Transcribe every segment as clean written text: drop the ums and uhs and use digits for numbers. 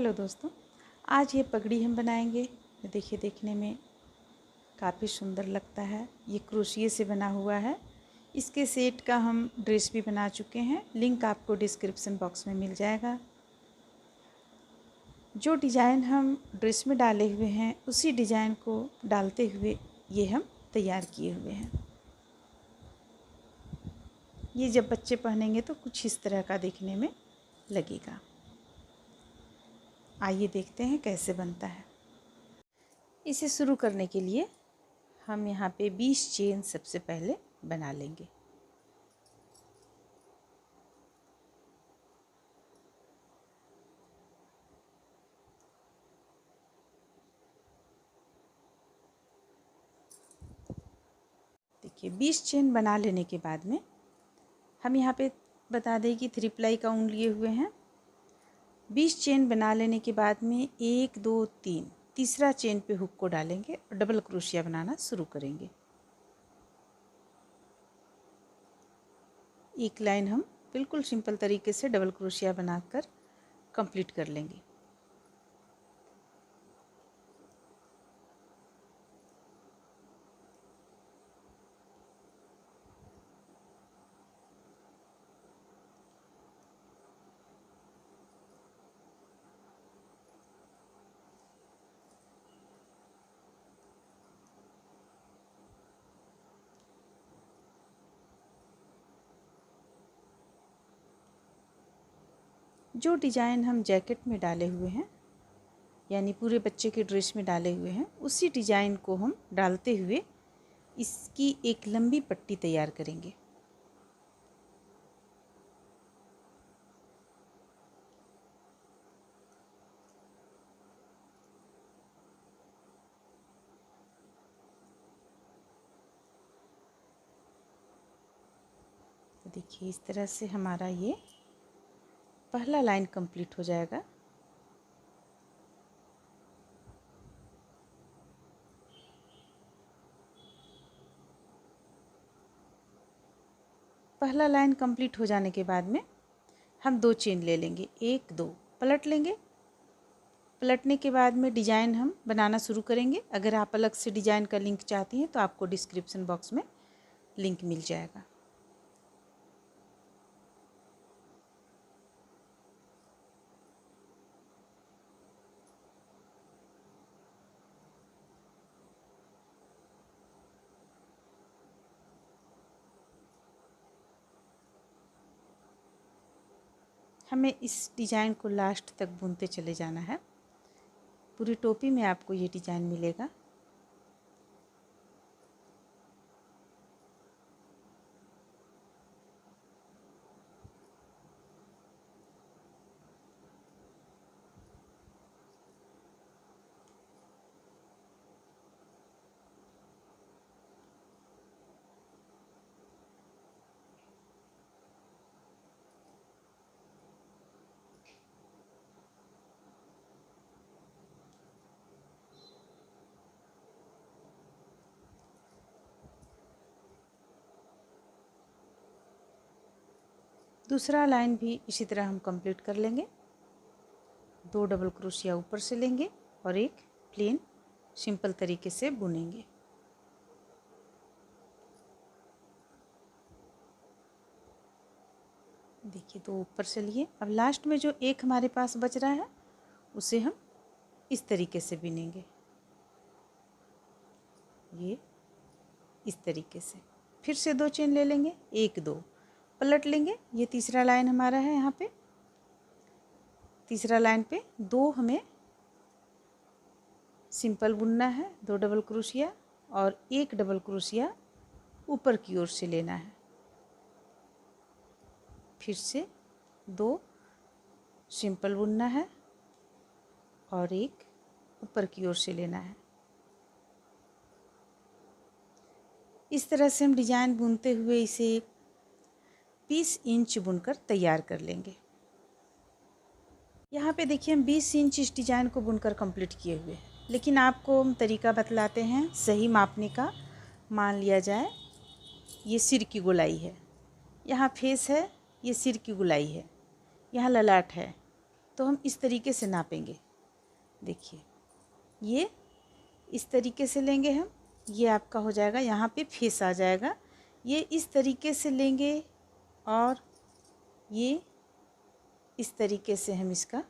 Hello दोस्तों, आज ये पगड़ी हम बनाएंगे। देखिए, देखने में काफ़ी सुंदर लगता है। ये क्रोशिये से बना हुआ है। इसके सेट का हम ड्रेस भी बना चुके हैं, लिंक आपको डिस्क्रिप्शन बॉक्स में मिल जाएगा। जो डिज़ाइन हम ड्रेस में डाले हुए हैं उसी डिज़ाइन को डालते हुए ये हम तैयार किए हुए हैं। ये जब बच्चे पहनेंगे तो कुछ इस तरह का देखने में लगेगा। आइए देखते हैं कैसे बनता है। इसे शुरू करने के लिए हम यहाँ पे 20 चेन सबसे पहले बना लेंगे। देखिए, 20 चेन बना लेने के बाद में हम यहाँ पे बता दें कि 3 प्लाई का ऊन लिए हुए हैं। 20 चेन बना लेने के बाद में 1 2 3 तीसरा चेन पे हुक को डालेंगे और डबल क्रोशिया बनाना शुरू करेंगे। एक लाइन हम बिल्कुल सिंपल तरीके से डबल क्रोशिया बनाकर कंप्लीट कर लेंगे। जो डिज़ाइन हम जैकेट में डाले हुए हैं, यानी पूरे बच्चे के ड्रेस में डाले हुए हैं, उसी डिज़ाइन को हम डालते हुए इसकी एक लंबी पट्टी तैयार करेंगे। तो देखिए, इस तरह से हमारा ये पहला लाइन कंप्लीट हो जाएगा। पहला लाइन कंप्लीट हो जाने के बाद में हम 2 चेन ले लेंगे, 1 2 पलट लेंगे। पलटने के बाद में डिज़ाइन हम बनाना शुरू करेंगे। अगर आप अलग से डिज़ाइन का लिंक चाहती हैं तो आपको डिस्क्रिप्शन बॉक्स में लिंक मिल जाएगा। हमें इस डिज़ाइन को लास्ट तक बुनते चले जाना है। पूरी टोपी में आपको ये डिज़ाइन मिलेगा। दूसरा लाइन भी इसी तरह हम कंप्लीट कर लेंगे। 2 डबल क्रोशिया ऊपर से लेंगे और एक प्लेन सिंपल तरीके से बुनेंगे। देखिए, 2 ऊपर से लिए। अब लास्ट में जो एक हमारे पास बच रहा है उसे हम इस तरीके से बुनेंगे, ये इस तरीके से। फिर से 2 चेन ले लेंगे, 1 2 पलट लेंगे। ये तीसरा लाइन हमारा है। यहाँ पे तीसरा लाइन पे 2 हमें सिंपल बुनना है, 2 डबल क्रोशिया और 1 डबल क्रोशिया ऊपर की ओर से लेना है। फिर से 2 सिंपल बुनना है और 1 ऊपर की ओर से लेना है। इस तरह से हम डिज़ाइन बुनते हुए इसे 20 इंच बुनकर तैयार कर लेंगे। यहाँ पे देखिए, हम 20 इंच इस डिज़ाइन को बुनकर कंप्लीट किए हुए हैं, लेकिन आपको हम तरीका बतलाते हैं सही मापने का। मान लिया जाए ये सिर की गोलाई है, यहाँ फेस है, ये सिर की गोलाई है, यहाँ ललाट है, तो हम इस तरीके से नापेंगे। देखिए ये इस तरीके से लेंगे हम, ये आपका हो जाएगा, यहाँ पे फेस आ जाएगा। ये इस तरीके से लेंगे और ये इस तरीके से हम इसका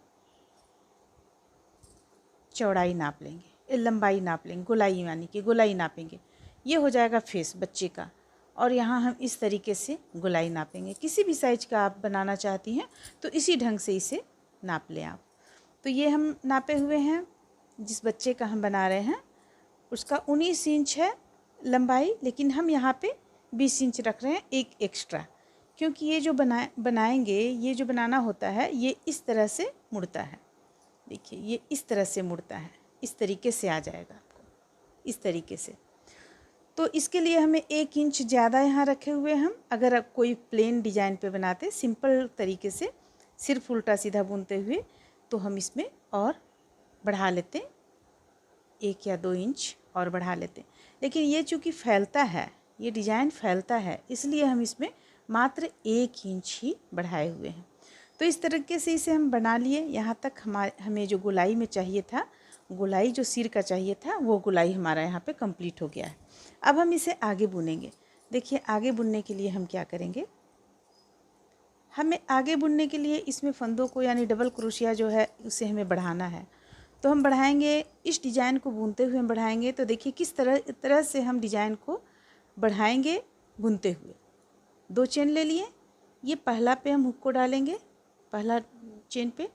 चौड़ाई नाप लेंगे, लंबाई नाप लेंगे, गोलाई यानी कि गोलाई नापेंगे। ये हो जाएगा फेस बच्चे का। और यहाँ हम इस तरीके से गोलाई नापेंगे। किसी भी साइज का आप बनाना चाहती हैं तो इसी ढंग से इसे नाप लें आप। तो ये हम नापे हुए हैं, जिस बच्चे का हम बना रहे हैं उसका 19 इंच है लंबाई, लेकिन हम यहाँ पे 20 इंच रख रहे हैं, एक एक्स्ट्रा, क्योंकि ये जो बनाएंगे, ये जो बनाना होता है ये इस तरह से मुड़ता है। देखिए ये इस तरह से मुड़ता है, इस तरीके से आ जाएगा आपको, इस तरीके से। तो इसके लिए हमें 1 इंच ज़्यादा यहाँ रखे हुए हम। अगर आप कोई प्लेन डिजाइन पे बनाते सिंपल तरीके से सिर्फ उल्टा सीधा बुनते हुए, तो हम इसमें और बढ़ा लेते, 1 या 2 इंच और बढ़ा लेते। लेकिन ये चूँकि फैलता है, ये डिज़ाइन फैलता है, इसलिए हम इसमें मात्र 1 इंच ही बढ़ाए हुए हैं। तो इस तरीके से इसे हम बना लिए। यहाँ तक हमें जो गोलाई में चाहिए था, गोलाई जो सिर का चाहिए था, वो गोलाई हमारा यहाँ पे कंप्लीट हो गया है। अब हम इसे आगे बुनेंगे। देखिए आगे बुनने के लिए हम क्या करेंगे, हमें आगे बुनने के लिए इसमें फंदों को यानी डबल क्रोशिया जो है उसे हमें बढ़ाना है। तो हम बढ़ाएंगे, इस डिज़ाइन को बुनते हुए हम बढ़ाएंगे। तो देखिए किस तरह से हम डिज़ाइन को बढ़ाएंगे बुनते हुए। 2 चेन ले लिए, ये पहला पे हम हुक को डालेंगे, पहला चेन पे,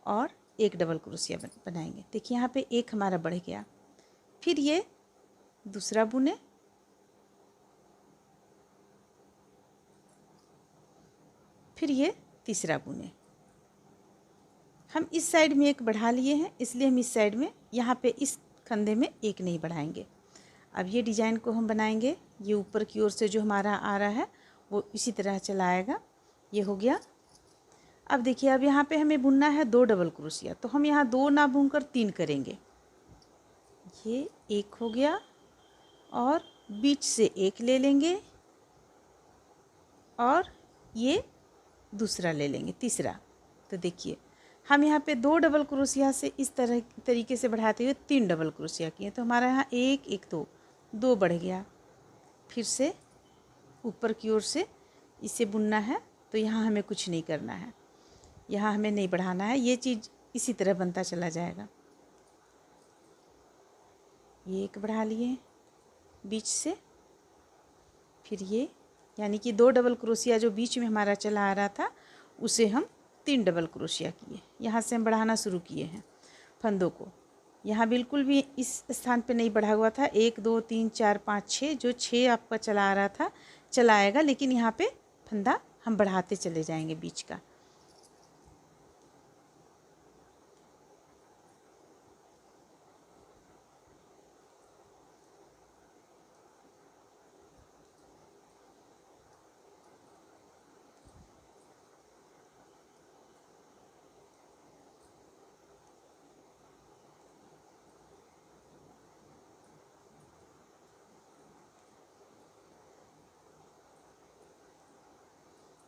और एक डबल क्रोशिया बनाएंगे। देखिए यहाँ पे एक हमारा बढ़ गया। फिर ये दूसरा बुने, फिर ये तीसरा बुने। हम इस साइड में एक बढ़ा लिए हैं, इसलिए हम इस साइड में यहाँ पे इस कंधे में एक नहीं बढ़ाएंगे। अब ये डिज़ाइन को हम बनाएंगे, ये ऊपर की ओर से जो हमारा आ रहा है वो इसी तरह चला आएगा। ये हो गया। अब देखिए अब यहाँ पे हमें बुनना है 2 डबल क्रोशिया, तो हम यहाँ 2 ना बुनकर 3 करेंगे। ये एक हो गया और बीच से एक ले लेंगे और ये दूसरा ले लेंगे, तीसरा। तो देखिए हम यहाँ पे 2 डबल क्रोशिया से इस तरीके से बढ़ाते हुए 3 डबल क्रोशिया किए, तो हमारा यहाँ 1 1 2 बढ़ गया। फिर से ऊपर की ओर से इसे बुनना है, तो यहाँ हमें कुछ नहीं करना है, यहाँ हमें नहीं बढ़ाना है, ये चीज़ इसी तरह बनता चला जाएगा। ये एक बढ़ा लिए बीच से, फिर ये यानी कि 2 डबल क्रोशिया जो बीच में हमारा चला आ रहा था उसे हम 3 डबल क्रोशिया किए। यहाँ से हम बढ़ाना शुरू किए हैं फंदों को। यहाँ बिल्कुल भी इस स्थान पे नहीं बढ़ा हुआ था। 1 2 3 4 5 6, जो 6 आपका चला आ रहा था चला आएगा, लेकिन यहाँ पे फंदा हम बढ़ाते चले जाएंगे बीच का।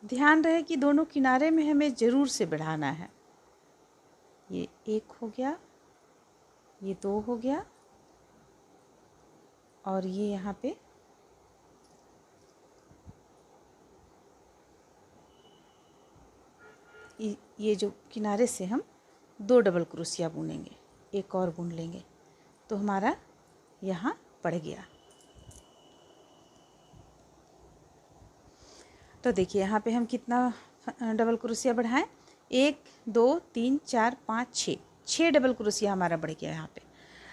ध्यान रहे कि दोनों किनारे में हमें ज़रूर से बढ़ाना है। ये 1 हो गया, ये 2 हो गया, और ये यहाँ पे ये जो किनारे से हम 2 डबल क्रोशिया बुनेंगे, एक और बुन लेंगे, तो हमारा यहाँ पड़ गया। तो देखिए यहाँ पे हम कितना डबल क्रोशिया बढ़ाएं, 1 2 3 4 5 6 डबल क्रोशिया हमारा बढ़ गया यहाँ पे।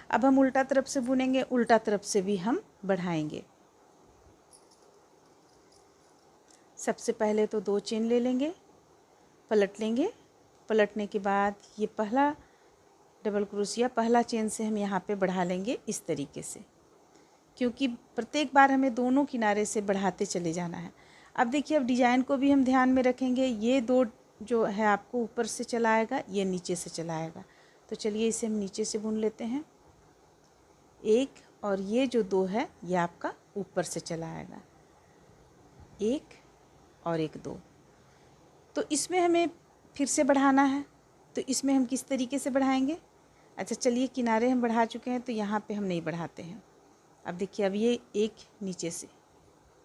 अब हम उल्टा तरफ से बुनेंगे, उल्टा तरफ से भी हम बढ़ाएंगे। सबसे पहले तो 2 चेन ले लेंगे, पलट लेंगे, पलटने के बाद ये पहला डबल क्रोशिया पहला चेन से हम यहाँ पे बढ़ा लेंगे इस तरीके से, क्योंकि प्रत्येक बार हमें दोनों किनारे से बढ़ाते चले जाना है। अब देखिए अब डिज़ाइन को भी हम ध्यान में रखेंगे। ये 2 जो है आपको ऊपर से चला आएगा, ये नीचे से चला आएगा। तो चलिए इसे हम नीचे से बुन लेते हैं, 1, और ये जो 2 है ये आपका ऊपर से चला आएगा, 1 और 1 2। तो इसमें हमें फिर से बढ़ाना है, तो इसमें हम किस तरीके से बढ़ाएंगे? अच्छा चलिए, किनारे हम बढ़ा चुके हैं तो यहाँ पे हम नहीं बढ़ाते हैं। अब देखिए, अब ये एक नीचे से,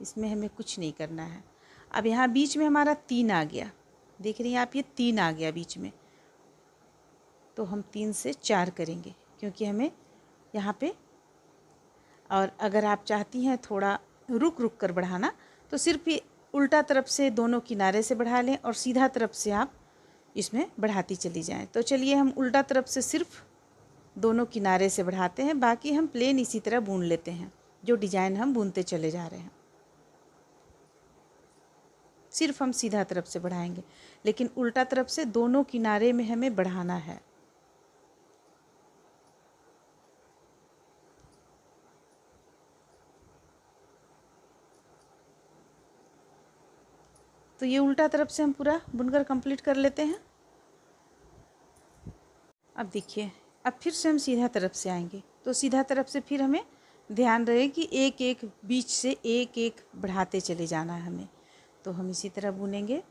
इसमें हमें कुछ नहीं करना है। अब यहाँ बीच में हमारा 3 आ गया, देख रही हैं आप, ये 3 आ गया बीच में, तो हम 3 से 4 करेंगे क्योंकि हमें यहाँ पे, और अगर आप चाहती हैं थोड़ा रुक रुक कर बढ़ाना तो सिर्फ ये उल्टा तरफ से दोनों किनारे से बढ़ा लें और सीधा तरफ से आप इसमें बढ़ाती चली जाएं। तो चलिए हम उल्टा तरफ से सिर्फ दोनों किनारे से बढ़ाते हैं, बाकी हम प्लेन इसी तरह बुन लेते हैं जो डिज़ाइन हम बुनते चले जा रहे हैं। सिर्फ हम सीधा तरफ से बढ़ाएंगे, लेकिन उल्टा तरफ से दोनों किनारे में हमें बढ़ाना है। तो ये उल्टा तरफ से हम पूरा बुनकर कंप्लीट कर लेते हैं। अब देखिए, अब फिर से हम सीधा तरफ से आएंगे, तो सीधा तरफ से फिर हमें ध्यान रहे कि एक एक बीच से एक एक बढ़ाते चले जाना है हमें। तो हम इसी तरह बुनेंगे।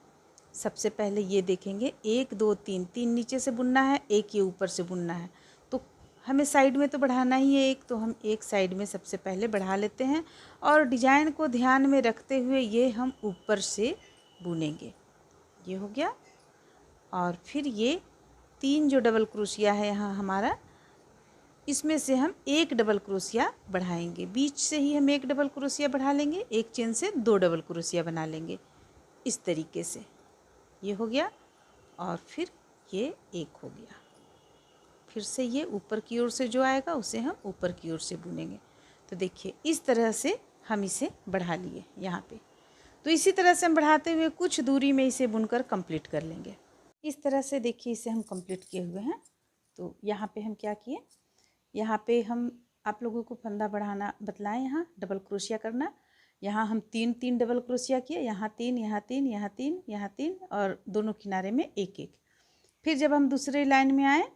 सबसे पहले ये देखेंगे 1 2 3, 3 नीचे से बुनना है, एक ये ऊपर से बुनना है। तो हमें साइड में तो बढ़ाना ही है एक, तो हम एक साइड में सबसे पहले बढ़ा लेते हैं और डिजाइन को ध्यान में रखते हुए ये हम ऊपर से बुनेंगे। ये हो गया। और फिर ये 3 जो डबल क्रोशिया है यहाँ हमारा, इसमें से हम एक डबल क्रोशिया बढ़ाएंगे। बीच से ही हम एक डबल क्रोशिया बढ़ा लेंगे, एक चेन से 2 डबल क्रोशिया बना लेंगे इस तरीके से। ये हो गया। और फिर ये एक हो गया। फिर से ये ऊपर की ओर से जो आएगा उसे हम ऊपर की ओर से बुनेंगे। तो देखिए, इस तरह से हम इसे बढ़ा लिए यहाँ पे। तो इसी तरह से हम बढ़ाते हुए कुछ दूरी में इसे बुनकर कंप्लीट कर लेंगे। इस तरह से देखिए इसे हम कंप्लीट किए हुए हैं। तो यहाँ पे हम क्या किए, यहाँ पे हम आप लोगों को फंदा बढ़ाना बतलाएं। यहाँ डबल क्रोशिया करना, यहाँ हम 3 डबल क्रोशिया किए, यहाँ 3, यहाँ 3, यहाँ 3, यहाँ 3 और दोनों किनारे में एक एक। फिर जब हम दूसरे लाइन में आए,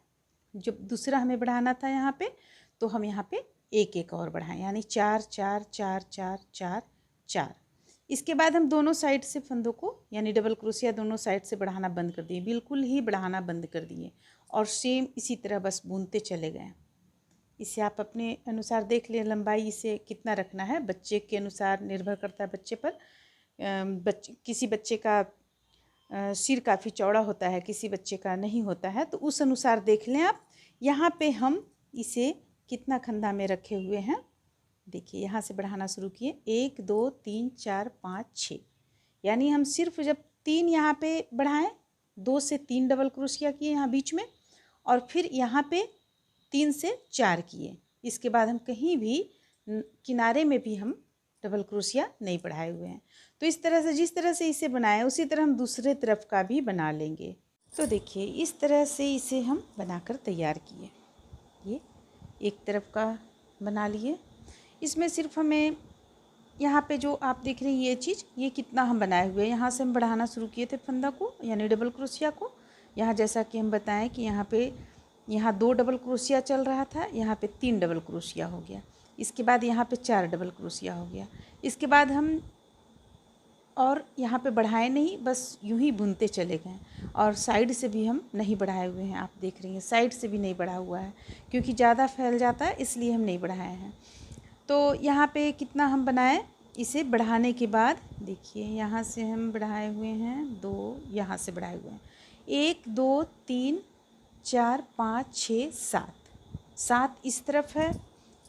जब दूसरा हमें बढ़ाना था यहाँ पे, तो हम यहाँ पे एक एक और बढ़ाएं, यानी 4 4 4 4 4 4। इसके बाद हम दोनों साइड से फंदों को, यानी डबल क्रोशिया दोनों साइड से बढ़ाना बंद कर दिए, बिल्कुल ही बढ़ाना बंद कर दिए और सेम इसी तरह बस बुनते चले गए। इसे आप अपने अनुसार देख लें, लंबाई इसे कितना रखना है, बच्चे के अनुसार निर्भर करता है बच्चे पर। किसी बच्चे का सिर काफ़ी चौड़ा होता है, किसी बच्चे का नहीं होता है, तो उस अनुसार देख लें आप। यहाँ पे हम इसे कितना खंदा में रखे हुए हैं, देखिए यहाँ से बढ़ाना शुरू किए, 1 2 3 4 5 6, यानी हम सिर्फ जब 3 यहाँ पे बढ़ाएं, 2 से 3 डबल क्रोशिया किए यहाँ बीच में, और फिर यहाँ पे 3 से 4 किए। इसके बाद हम कहीं भी किनारे में भी हम डबल क्रोशिया नहीं बढ़ाए हुए हैं। तो इस तरह से, जिस तरह से इसे बनाए उसी तरह हम दूसरे तरफ का भी बना लेंगे। तो देखिए इस तरह से इसे हम बनाकर तैयार किए। ये एक तरफ का बना लिए। इसमें सिर्फ हमें यहाँ पे जो आप देख रहे हैं ये चीज़, ये कितना हम बनाए हुए हैं, यहाँ से हम बढ़ाना शुरू किए थे फंदा को, यानी डबल क्रोशिया को। यहाँ जैसा कि हम बताएं कि यहाँ 2 डबल क्रोशिया चल रहा था, यहाँ पे 3 डबल क्रोशिया हो गया। इसके बाद यहाँ पे 4 डबल क्रोशिया हो गया। इसके बाद हम और यहाँ पे बढ़ाए नहीं, बस यूं ही बुनते चले गए। और साइड से भी हम नहीं बढ़ाए हुए हैं, आप देख रही हैं साइड से भी नहीं बढ़ा हुआ है, क्योंकि ज़्यादा फैल जाता है इसलिए हम नहीं बढ़ाए हैं। तो यहाँ पे कितना हम बनाए, इसे बढ़ाने के बाद देखिए यहाँ से हम बढ़ाए हुए हैं 2, यहाँ से बढ़ाए हुए हैं 1 2 3 4 5 6 7 इस तरफ है,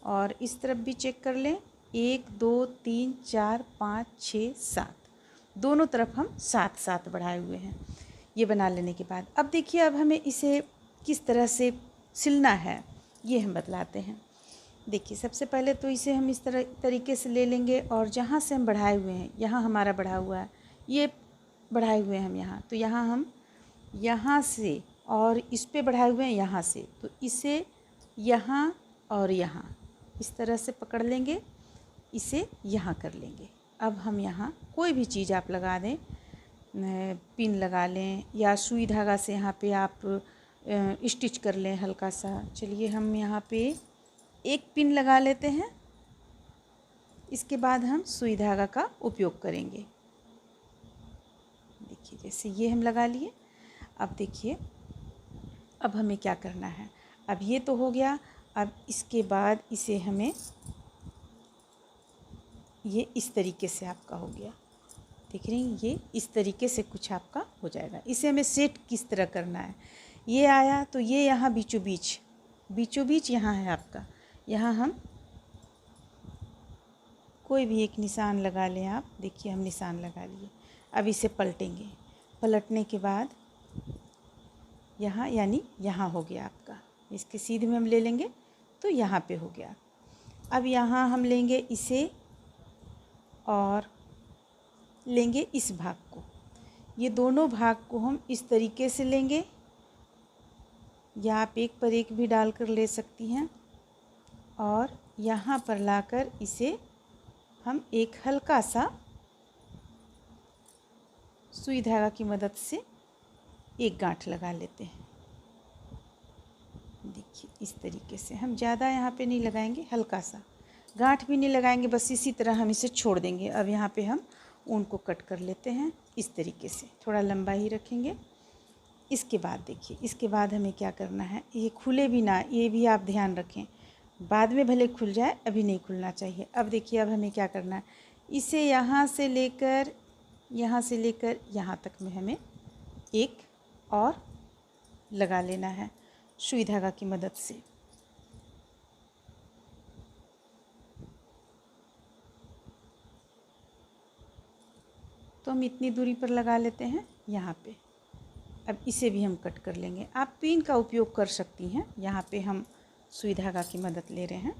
और इस तरफ भी चेक कर लें, 1 2 3 4 5 6 7, दोनों तरफ हम 7 7 बढ़ाए हुए हैं। ये बना लेने के बाद अब देखिए, अब हमें इसे किस तरह से सिलना है ये हम बतलाते हैं। देखिए सबसे पहले तो इसे हम इस तरीके से ले लेंगे, और जहाँ से हम बढ़ाए हुए हैं, यहाँ हमारा बढ़ा हुआ है, ये बढ़ाए हुए हैं हम यहाँ, तो यहाँ हम यहाँ से और इस पे बढ़ाए हुए हैं यहाँ से, तो इसे यहाँ और यहाँ इस तरह से पकड़ लेंगे, इसे यहाँ कर लेंगे। अब हम यहाँ कोई भी चीज़ आप लगा दें, पिन लगा लें या सुई धागा से यहाँ पे आप स्टिच कर लें हल्का सा। चलिए हम यहाँ पे एक पिन लगा लेते हैं, इसके बाद हम सुई धागा का उपयोग करेंगे। देखिए जैसे ये हम लगा लिए। अब देखिए अब हमें क्या करना है, अब ये तो हो गया। अब इसके बाद इसे हमें ये इस तरीके से आपका हो गया, देख रही हैं, ये इस तरीके से कुछ आपका हो जाएगा। इसे हमें सेट किस तरह करना है, ये आया तो ये यहाँ बीचों बीच यहाँ है आपका, यहाँ हम कोई भी एक निशान लगा लें आप। देखिए हम निशान लगा लिए। अब इसे पलटेंगे, पलटने के बाद यहाँ यानी यहाँ हो गया आपका, इसके सीधे में हम ले लेंगे तो यहाँ पे हो गया। अब यहाँ हम लेंगे इसे और लेंगे इस भाग को, ये दोनों भाग को हम इस तरीके से लेंगे, या आप एक पर एक भी डालकर ले सकती हैं, और यहाँ पर लाकर इसे हम एक हल्का सा सुई धागा की मदद से एक गांठ लगा लेते हैं। देखिए इस तरीके से, हम ज़्यादा यहाँ पे नहीं लगाएंगे, हल्का सा, गांठ भी नहीं लगाएंगे, बस इसी तरह हम इसे छोड़ देंगे। अब यहाँ पे हम ऊन को कट कर लेते हैं इस तरीके से, थोड़ा लंबा ही रखेंगे। इसके बाद देखिए, इसके बाद हमें क्या करना है, ये खुले भी ना, ये भी आप ध्यान रखें, बाद में भले खुल जाए, अभी नहीं खुलना चाहिए। अब देखिए अब हमें क्या करना है, इसे यहाँ से लेकर यहाँ तक में हमें एक और लगा लेना है सुई धागा की मदद से। तो हम इतनी दूरी पर लगा लेते हैं यहाँ पे। अब इसे भी हम कट कर लेंगे। आप पिन का उपयोग कर सकती हैं, यहाँ पे हम सुई धागा की मदद ले रहे हैं,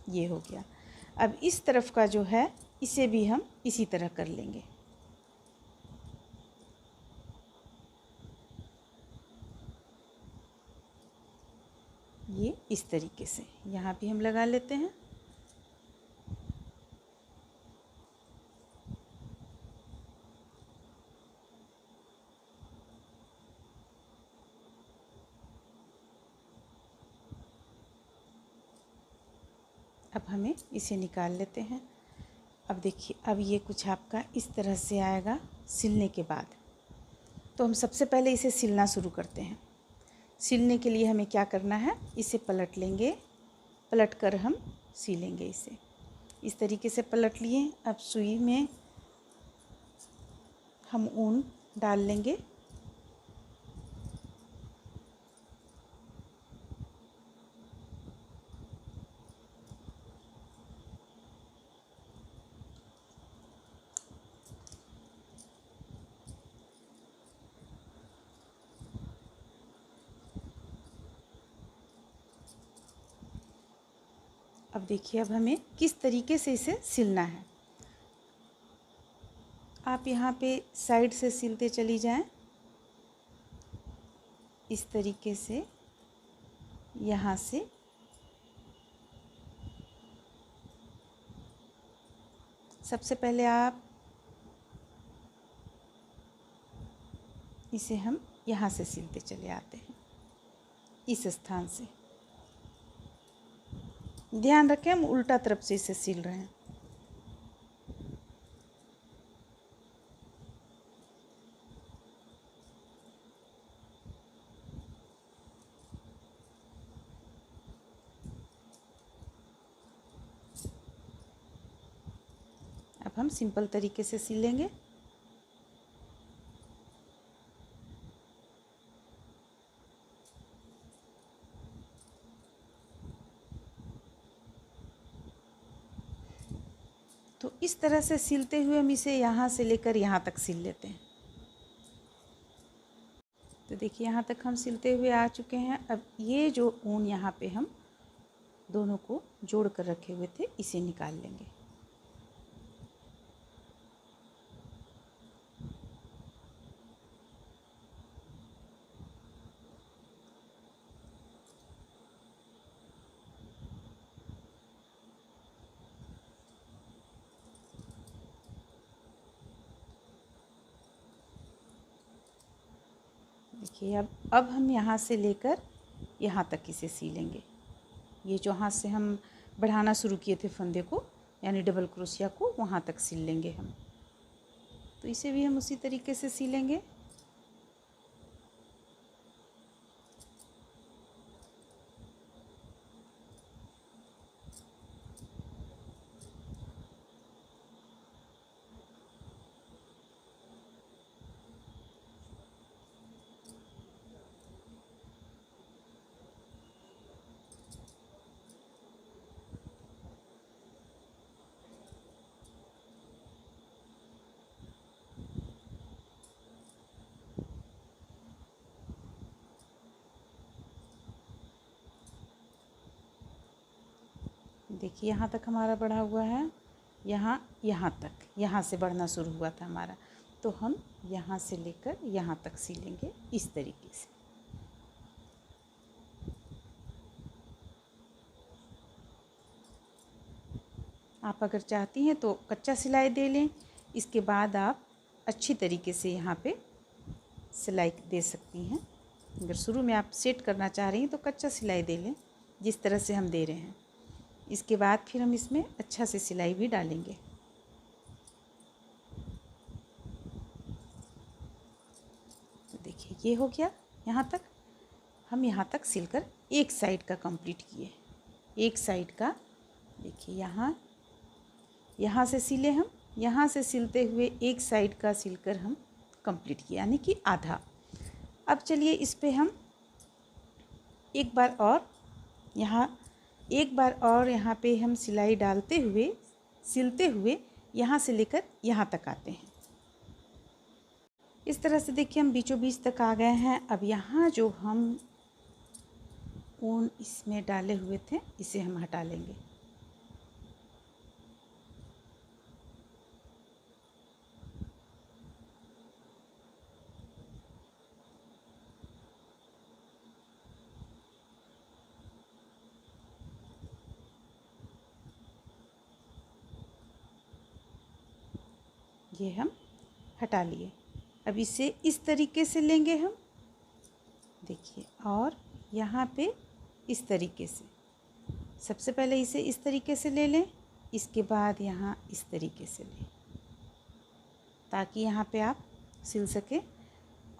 ये हो गया। अब इस तरफ का जो है इसे भी हम इसी तरह कर लेंगे। ये इस तरीके से यहाँ भी हम लगा लेते हैं। अब हमें इसे निकाल लेते हैं। अब देखिए अब ये कुछ आपका इस तरह से आएगा सिलने के बाद। तो हम सबसे पहले इसे सिलना शुरू करते हैं। सिलने के लिए हमें क्या करना है, इसे पलट लेंगे, पलट कर हम सिलेंगे इसे। इस तरीके से पलट लिए। अब सुई में हम ऊन डाल लेंगे। अब देखिए अब हमें किस तरीके से इसे सिलना है। आप यहाँ पे साइड से सिलते चली जाएं, इस तरीके से, यहाँ से सबसे पहले आप इसे हम यहाँ से सिलते चले आते हैं, इस स्थान से। ध्यान रखें हम उल्टा तरफ से इसे सिल रहे हैं। अब हम सिंपल तरीके से सिलेंगे। तो इस तरह से सिलते हुए हम इसे यहाँ से लेकर यहाँ तक सिल लेते हैं। तो देखिए यहाँ तक हम सिलते हुए आ चुके हैं। अब ये जो ऊन यहाँ पे हम दोनों को जोड़ कर रखे हुए थे, इसे निकाल लेंगे। देखिए अब हम यहाँ से लेकर यहाँ तक इसे सिलेंगे। ये जो हाथ से हम बढ़ाना शुरू किए थे फंदे को, यानी डबल क्रोशिया को, वहाँ तक सिल लेंगे हम। तो इसे भी हम उसी तरीके से सिलेंगे। देखिए यहाँ तक हमारा बढ़ा हुआ है, यहाँ तक, यहाँ से बढ़ना शुरू हुआ था हमारा, तो हम यहाँ से लेकर यहाँ तक सिलेंगे इस तरीके से। आप अगर चाहती हैं तो कच्चा सिलाई दे लें, इसके बाद आप अच्छी तरीके से यहाँ पे सिलाई दे सकती हैं। अगर शुरू में आप सेट करना चाह रही हैं तो कच्चा सिलाई दे लें, जिस तरह से हम दे रहे हैं। इसके बाद फिर हम इसमें अच्छा से सिलाई भी डालेंगे। तो देखिए ये हो गया, यहाँ तक हम यहाँ तक सिलकर एक साइड का कंप्लीट किए। एक साइड का देखिए यहाँ से सिले हम, यहाँ से सिलते हुए एक साइड का सिलकर हम कंप्लीट किया, यानी कि आधा। अब चलिए इस पे हम एक बार और यहाँ पे हम सिलाई डालते हुए सिलते हुए यहाँ से लेकर यहाँ तक आते हैं। इस तरह से देखिए हम बीचों बीच तक आ गए हैं। अब यहाँ जो हम ऊन इसमें डाले हुए थे, इसे हम हटा लेंगे। ये हम हटा लिए। अब इसे इस तरीके से लेंगे हम, देखिए, और यहाँ पे इस तरीके से। सबसे पहले इसे इस तरीके से ले लें, इसके बाद यहाँ इस तरीके से लें, ताकि यहाँ पे आप सिल सकें।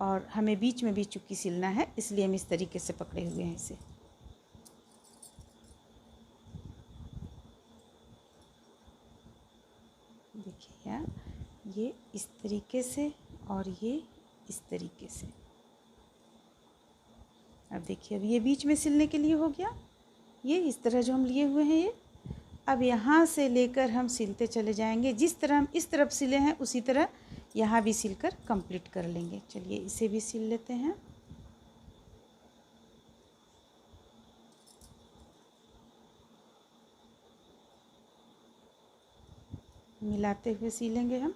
और हमें बीच में भी चुकी सिलना है, इसलिए हम इस तरीके से पकड़े हुए हैं इसे। देखिए यार, ये इस तरीके से और ये इस तरीके से। अब देखिए, अब ये बीच में सिलने के लिए हो गया। ये इस तरह जो हम लिए हुए हैं ये, अब यहाँ से लेकर हम सिलते चले जाएंगे। जिस तरह हम इस तरफ सिले हैं उसी तरह यहाँ भी सिलकर कंप्लीट कर लेंगे। चलिए इसे भी सिल लेते हैं। मिलाते हुए सिलेंगे हम।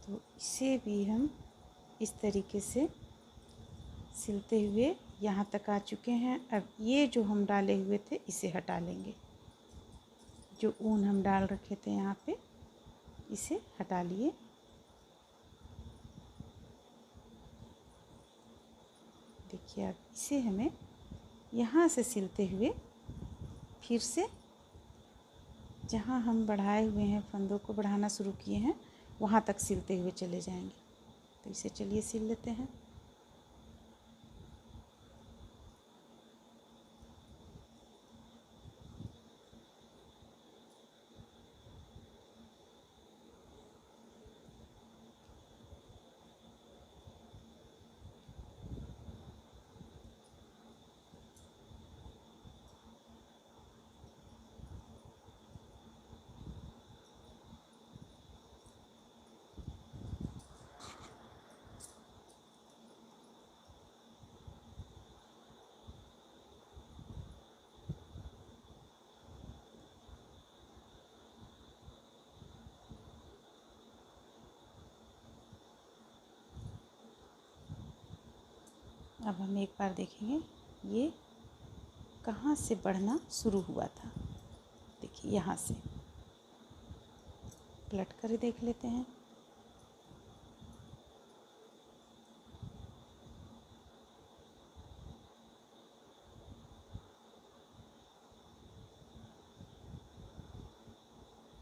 तो इसे भी हम इस तरीके से सिलते हुए यहाँ तक आ चुके हैं। अब ये जो हम डाले हुए थे इसे हटा लेंगे। जो ऊन हम डाल रखे थे यहाँ पे, इसे हटा लिए। देखिए, अब इसे हमें यहाँ से सिलते हुए फिर से जहाँ हम बढ़ाए हुए हैं, फंदों को बढ़ाना शुरू किए हैं, वहाँ तक सिलते हुए चले जाएंगे। तो इसे चलिए सिल लेते हैं। अब हम एक बार देखेंगे ये कहाँ से बढ़ना शुरू हुआ था। देखिए यहाँ से पलट कर देख लेते हैं।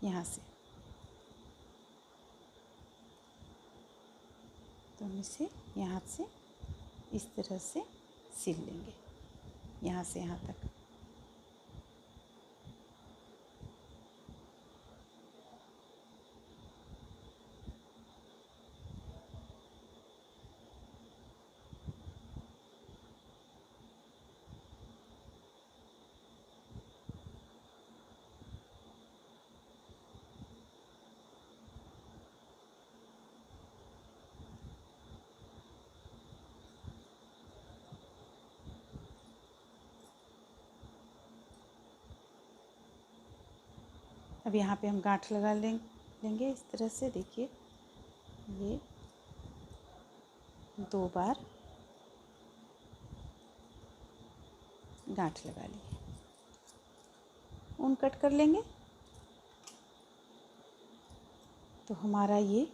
यहाँ से तो हम इसे यहाँ से इस तरह से सिल लेंगे, यहाँ से यहाँ तक। अब यहाँ पे हम गांठ लगा लेंगे इस तरह से। देखिए ये 2 बार गांठ लगा लिए। ऊन कट कर लेंगे तो हमारा ये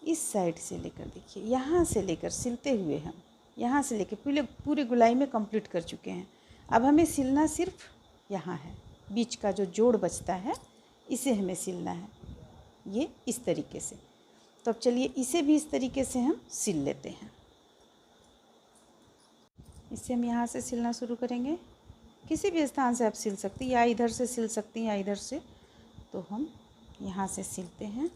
इस साइड से लेकर, देखिए यहाँ से लेकर सिलते हुए हम यहाँ से लेकर पूरे गुलाई में कंप्लीट कर चुके हैं। अब हमें सिलना सिर्फ यहाँ है, बीच का जो जोड़ बचता है इसे हमें सिलना है, ये इस तरीके से। तो अब चलिए इसे भी इस तरीके से हम सिल लेते हैं। इसे हम यहाँ से सिलना शुरू करेंगे। किसी भी स्थान से आप सिल सकती हैं, या इधर से सिल सकती हैं या इधर से। तो हम यहाँ से सिलते हैं।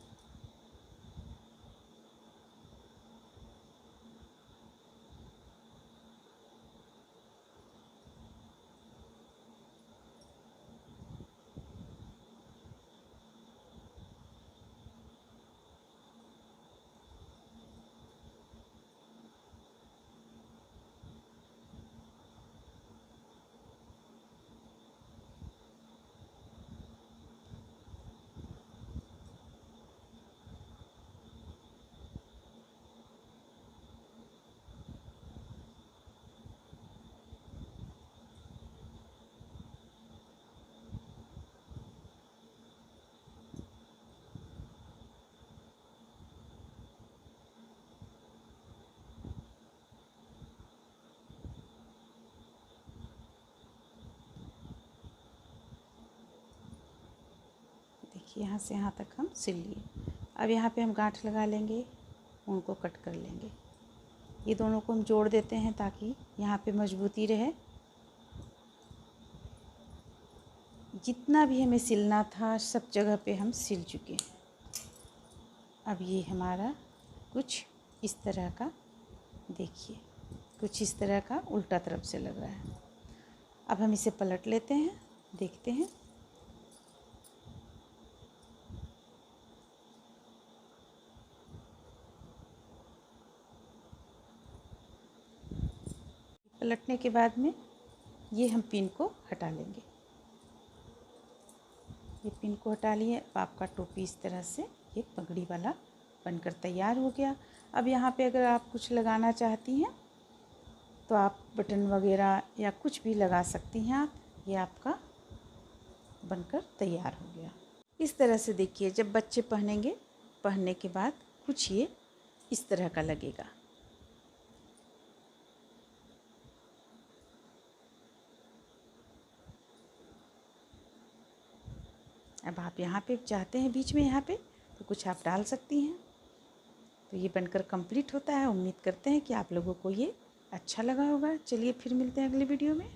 यहाँ से यहाँ तक हम सिल लिए। अब यहाँ पे हम गांठ लगा लेंगे, उनको कट कर लेंगे। ये दोनों को हम जोड़ देते हैं ताकि यहाँ पे मजबूती रहे। जितना भी हमें सिलना था सब जगह पे हम सिल चुके हैं। अब ये हमारा कुछ इस तरह का, देखिए कुछ इस तरह का उल्टा तरफ से लग रहा है। अब हम इसे पलट लेते हैं, देखते हैं। पलटने के बाद में ये हम पिन को हटा लेंगे। ये पिन को हटा लिए। अब आपका टोपी इस तरह से ये पगड़ी वाला बनकर तैयार हो गया। अब यहाँ पे अगर आप कुछ लगाना चाहती हैं तो आप बटन वगैरह या कुछ भी लगा सकती हैं आप। ये आपका बनकर तैयार हो गया। इस तरह से देखिए, जब बच्चे पहनेंगे, पहनने के बाद कुछ ये इस तरह का लगेगा। अब आप यहाँ पे चाहते हैं बीच में यहाँ पे तो कुछ आप डाल सकती हैं। तो ये बनकर कंप्लीट होता है। उम्मीद करते हैं कि आप लोगों को ये अच्छा लगा होगा। चलिए फिर मिलते हैं अगली वीडियो में।